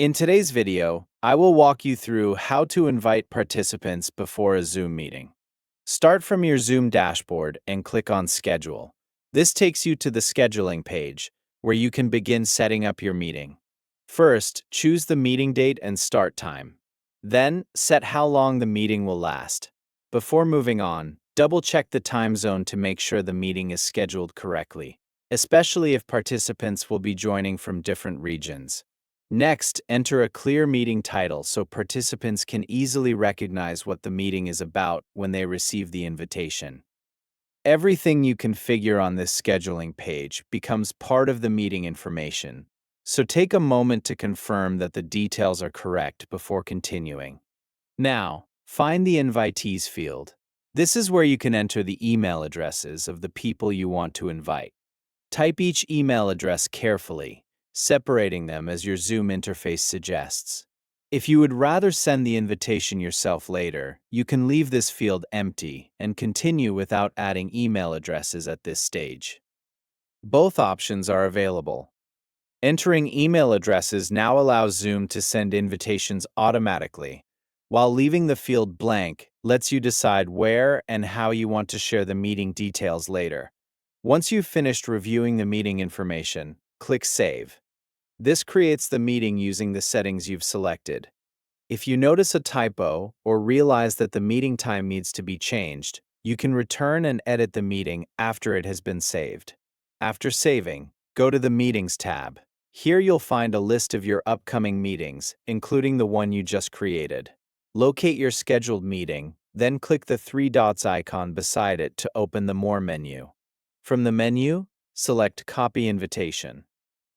In today's video, I will walk you through how to invite participants before a Zoom meeting. Start from your Zoom dashboard and click on Schedule. This takes you to the scheduling page, where you can begin setting up your meeting. First, choose the meeting date and start time. Then, set how long the meeting will last. Before moving on, double-check the time zone to make sure the meeting is scheduled correctly, especially if participants will be joining from different regions. Next, enter a clear meeting title so participants can easily recognize what the meeting is about when they receive the invitation. Everything you configure on this scheduling page becomes part of the meeting information, so take a moment to confirm that the details are correct before continuing. Now, find the Invitees field. This is where you can enter the email addresses of the people you want to invite. Type each email address carefully, separating them as your Zoom interface suggests. If you would rather send the invitation yourself later, you can leave this field empty and continue without adding email addresses at this stage. Both options are available. Entering email addresses now allows Zoom to send invitations automatically, while leaving the field blank lets you decide where and how you want to share the meeting details later. Once you've finished reviewing the meeting information, click Save. This creates the meeting using the settings you've selected. If you notice a typo or realize that the meeting time needs to be changed, you can return and edit the meeting after it has been saved. After saving, go to the Meetings tab. Here you'll find a list of your upcoming meetings, including the one you just created. Locate your scheduled meeting, then click the three dots icon beside it to open the More menu. From the menu, select Copy Invitation.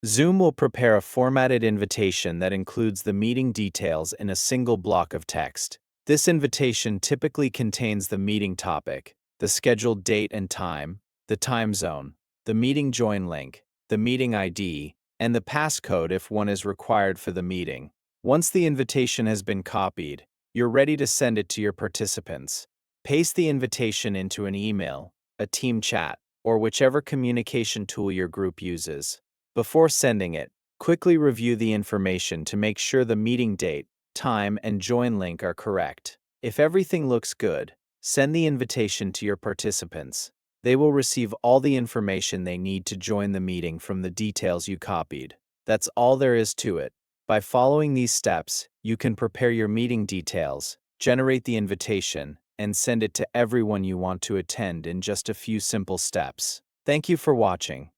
Zoom will prepare a formatted invitation that includes the meeting details in a single block of text. This invitation typically contains the meeting topic, the scheduled date and time, the time zone, the meeting join link, the meeting ID, and the passcode if one is required for the meeting. Once the invitation has been copied, you're ready to send it to your participants. Paste the invitation into an email, a team chat, or whichever communication tool your group uses. Before sending it, quickly review the information to make sure the meeting date, time, and join link are correct. If everything looks good, send the invitation to your participants. They will receive all the information they need to join the meeting from the details you copied. That's all there is to it. By following these steps, you can prepare your meeting details, generate the invitation, and send it to everyone you want to attend in just a few simple steps. Thank you for watching.